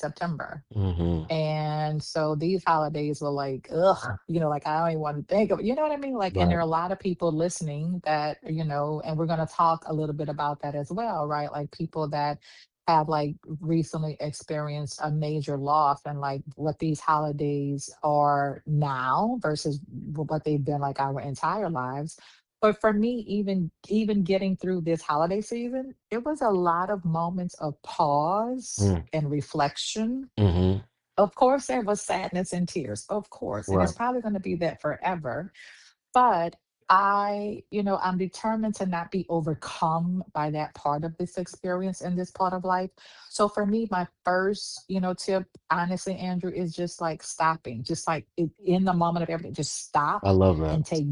September. Hmm. And so these holidays were like, ugh, like I don't even want to think of, you know what I mean? Like, and there Right. are a lot of people listening that, and we're going to talk a little bit about that as well, right? Like people that have like recently experienced a major loss and like what these holidays are now versus what they've been like our entire lives. But for me, even getting through this holiday season, it was a lot of moments of pause and reflection. Mm-hmm. Of course, there was sadness and tears, of course, and it's Right. probably going to be that forever. But I'm determined to not be overcome by that part of this experience and this part of life. So for me, my first, tip, honestly, Andrew, is just like stopping, just like in the moment of everything, just stop I love that. and take.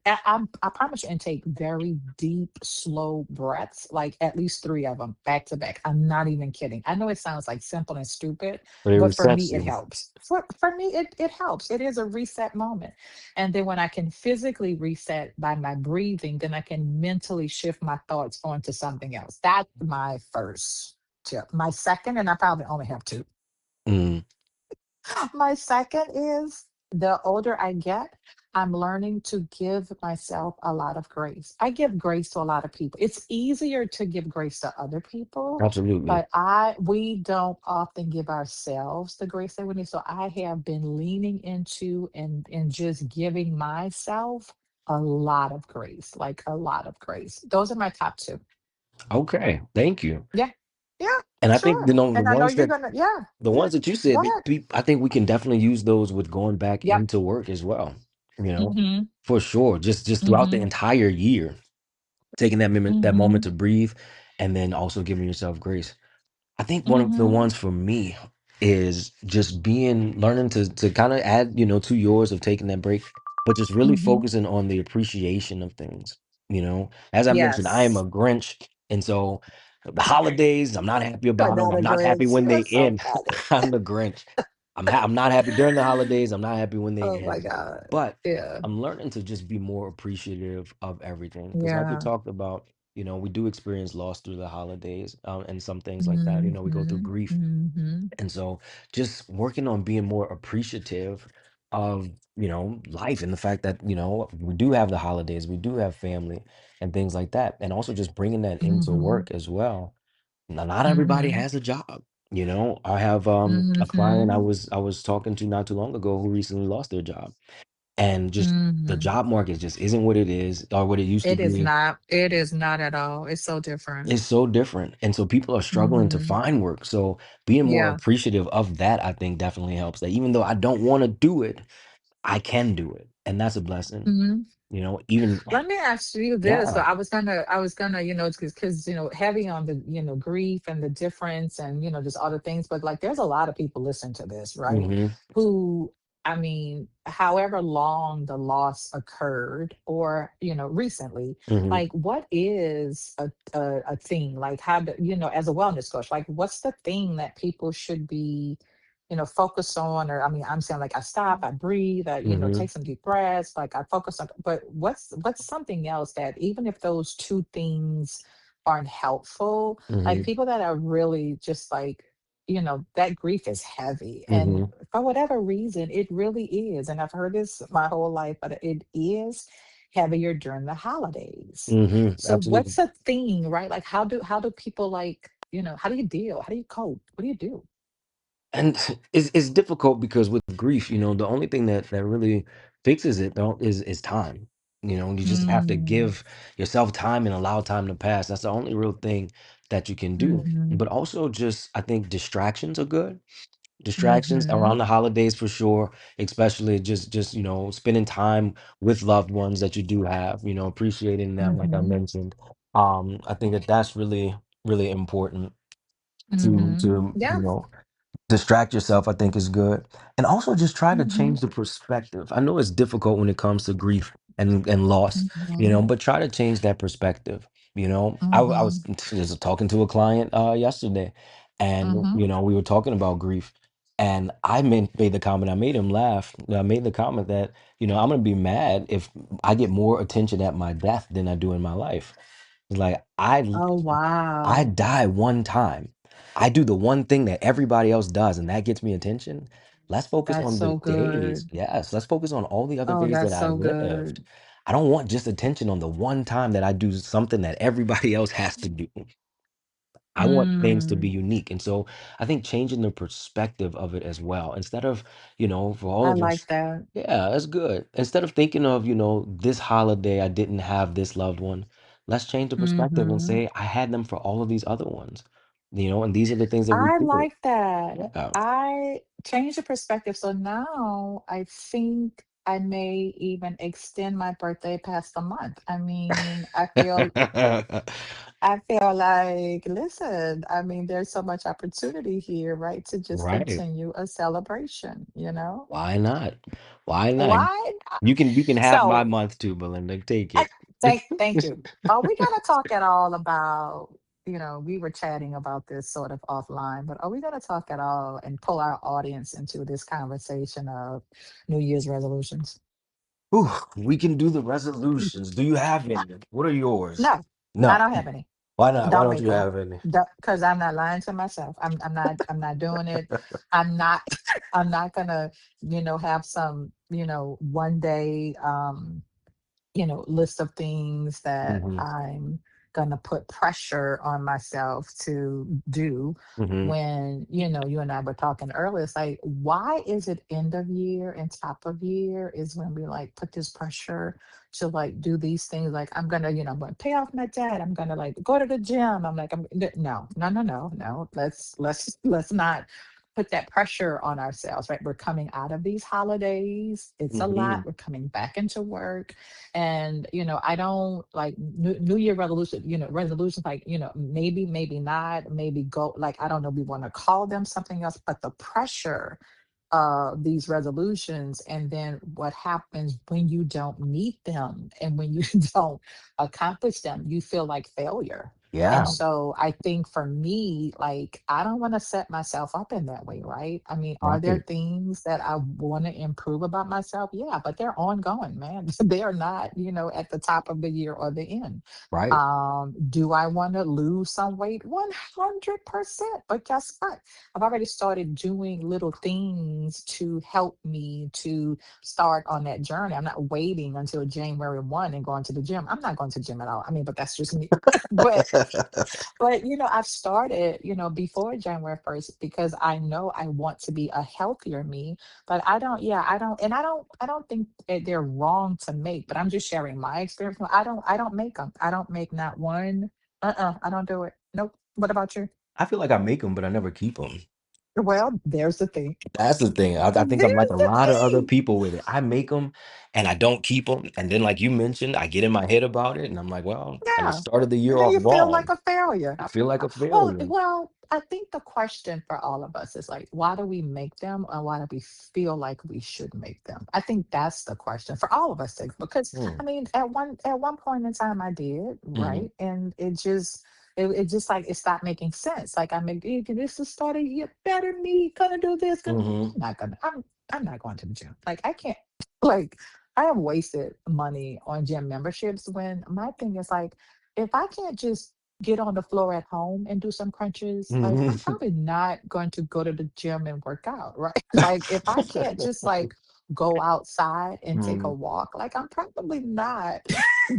I promise you, and take very deep, slow breaths, like at least three of them back to back. I'm not even kidding. I know it sounds like simple and stupid, But it but for resets me, it you. helps. For me, it helps. It is a reset moment. And then when I can physically reset by my breathing, then I can mentally shift my thoughts onto something else. That's my first tip. My second, and I probably only have two. Mm. My second is the older I get, I'm learning to give myself a lot of grace. I give grace to a lot of people. It's easier to give grace to other people, Absolutely. but we don't often give ourselves the grace that we need. So I have been leaning into and just giving myself a lot of grace, like a lot of grace. Those are my top two. Okay. Thank you. Yeah. Yeah, And I think sure. the And I know ones you're that gonna, yeah, the yeah. ones that you Go said, ahead. I think we can definitely use those with going back Yep. into work as well. You know, Mm-hmm. for sure. Just throughout the Mm-hmm. entire year, taking that moment Mm-hmm. to breathe, and then also giving yourself grace. I think one of the Mhm. ones for me is just learning to kind of add, to yours of taking that break, but just really Mhm. focusing on the appreciation of things. As I mentioned, I am Yes. a Grinch, and so the holidays, I'm not happy about them. I'm Banana not happy grits, when you're they so end. funny. I'm the Grinch. I'm not happy during the holidays. I'm not happy when they Oh my end. god. But Yeah. I'm learning to just be more appreciative of everything because, like we Yeah. talked about, we do experience loss through the holidays, and some things like that. We go through Mhm. grief. Mhm. And so just working on being more appreciative of, life and the fact that, we do have the holidays, we do have family and things like that. And also just bringing that into Mhm. work as well. Now, not everybody Mhm. has a job. I have a client Mhm. I was talking to not too long ago who recently lost their job. And just the Mhm. job market just isn't what it is or what it used to It is be. not. It is not at all. It's so different. It's so different. And so people are struggling to Mhm. find work. So being more Yeah. appreciative of that, I think definitely helps. That even though I don't want to do it, I can do it. And that's a blessing. Mhm. Even Let me ask you this. So yeah. I was gonna, because heavy on the, grief and the difference and just all the things, but like there's a lot of people listening to this, right? Hmm. Who, I mean, however long the loss occurred, or recently, Hmm. like what is a thing? Like how do as a wellness coach, like what's the thing that people should be focus on, or I mean, I'm saying like I stop, I breathe, I, Hmm. take some deep breaths, like I focus on, but what's something else that even if those two things aren't helpful, like Hmm. people that are really just like, that grief is heavy. And Hmm. for whatever reason, it really is. And I've heard this my whole life, but it is heavier during the holidays. Hmm. So Absolutely. what's the thing, right? Like how do people like, how do you deal? How do you cope? What do you do? And it's difficult because with grief, the only thing that really fixes it don't is time. You just have to Mm. give yourself time and allow time to pass. That's the only real thing that you can do. Mhm. But also just I think distractions are good. Distractions around Mhm. the holidays for sure, especially just spending time with loved ones that you do have, appreciating them like I Mhm. mentioned. I think that that's really really important to Mhm. Yeah. distract yourself, I think is good. And also just try to Mhm. change the perspective. I know it's difficult when it comes to grief and loss, Mhm. but try to change that perspective. I was Mhm. just talking to a client yesterday, and Mhm. we were talking about grief. And made the comment, I made him laugh. I made the comment that, I'm gonna be mad if I get more attention at my death than I do in my life. Like I Oh, I wow. die one time. I do the one thing that everybody else does, and that gets me attention. Let's focus That's on the so days. good. Yes, let's focus on all the other Oh, days that that's I so lived. good. I don't want just attention on the one time that I do something that everybody else has to do. I want things to be Mm, unique. And so I think changing the perspective of it as well, instead of, for all I of like us, that. yeah, that's good. Instead of thinking of, this holiday, I didn't have this loved one, let's change the perspective and Mhm. say, I had them for all of these other ones, and these are the things that we I did. like that. Yeah. I changed the perspective. So now I think I may even extend my birthday past a month. I mean, I feel like, listen, I mean, there's so much opportunity here, right? To just Right. continue a celebration, you know? Why not? Why not? Why not? You can have my So month too, Belinda. Take I it. thank you. Are we gonna talk at all about, we were chatting about this sort of offline, but are we gonna talk at all and pull our audience into this conversation of New Year's resolutions? Ooh, we can do the resolutions. Do you have any? What are yours? No, I No. don't have any. Why not? Why Don't don't make you them. have any? Because I'm not lying to myself. I'm not doing it. I'm not I'm not gonna, have some, one day list of things that Hmm. I'm gonna put pressure on myself to do Hmm. when, you and I were talking earlier. It's like, why is it end of year and top of year is when we like put this pressure to like do these things? Like I'm gonna pay off my debt. I'm gonna like go to the gym. I'm like, no, no, no, no, no. Let's not put that pressure on ourselves, right? We're coming out of these holidays. It's a lot. Hmm. We're coming back into work, and I don't like New Year resolution, resolutions, like, maybe, maybe not, maybe go, like, I don't know, we want to call them something else, but the pressure these resolutions, and then what happens when you don't meet them and when you don't accomplish them, you feel like failure. And Yeah. so I think for me, like, I don't want to set myself up in that way, right? I mean, are there Right. things that I want to improve about myself? Yeah, but they're ongoing, man. They are not, at the top of the year or the end. Right. Do I want to lose some weight? 100%. But guess what? I've already started doing little things to help me to start on that journey. I'm not waiting until January 1 and going to the gym. I'm not going to the gym at all. I mean, but that's just me. but I've started, before January 1st, because I know I want to be a healthier me. But I don't, yeah, I don't, and I don't think that they're wrong to make, but I'm just sharing my experience. No, I don't make them. I don't make not one. I don't do it. Nope. What about you? I feel like I make them, but I never keep them. Well, there's the thing. That's the thing. I think I'm like There's a the lot of other thing. people with it. I make them and I don't keep them. And then, like you mentioned, I get in my head about it and I'm like, well, I just Yeah. started the year And then off you feel like wrong. a failure. I feel like a Well, failure. I think the question for all of us is like, why do we make them, or why do we feel like we should make them? I think that's the question for all of us, because Hmm. I mean, at one point in time, I did, Hmm. right, and it just like it stopped making sense. Like, this is starting, you better me gonna do this. Hmm. I'm not going to the gym. Like, I can't. Like, I have wasted money on gym memberships when my thing is like, if I can't just get on the floor at home and do some crunches, like, I'm Hmm. probably not going to go to the gym and work out, right? Like, if I can't just like go outside and take a Hmm. walk, like, I'm probably not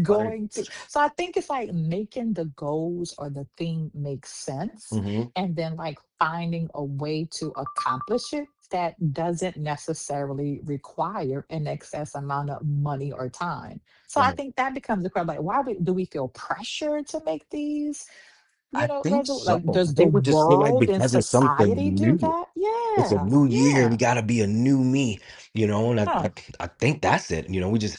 Right. going to. So I think it's like making the goals or the thing make sense, Hmm. and then like finding a way to accomplish it that doesn't necessarily require an excess amount of money or time. So I Right. think that becomes the question, like, do we feel pressure to make these, I think so. like, I does the think we just feel like world and because it's something society do new. that? It's a Yeah, new year. We yeah. got to be a new me, and Huh. I think that's it.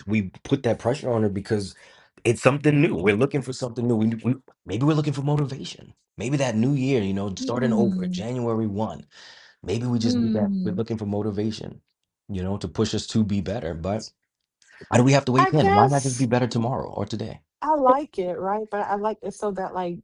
We put that pressure on it because it's something new. We're looking for something new. Maybe we're looking for motivation. Maybe that new year, starting over Mm, January 1. Maybe we just need that. We're mm. looking for motivation, to push us to be better. But why do we have to wait I then? Why not just be guess better tomorrow or today? I like it, right? But I like it so that, like,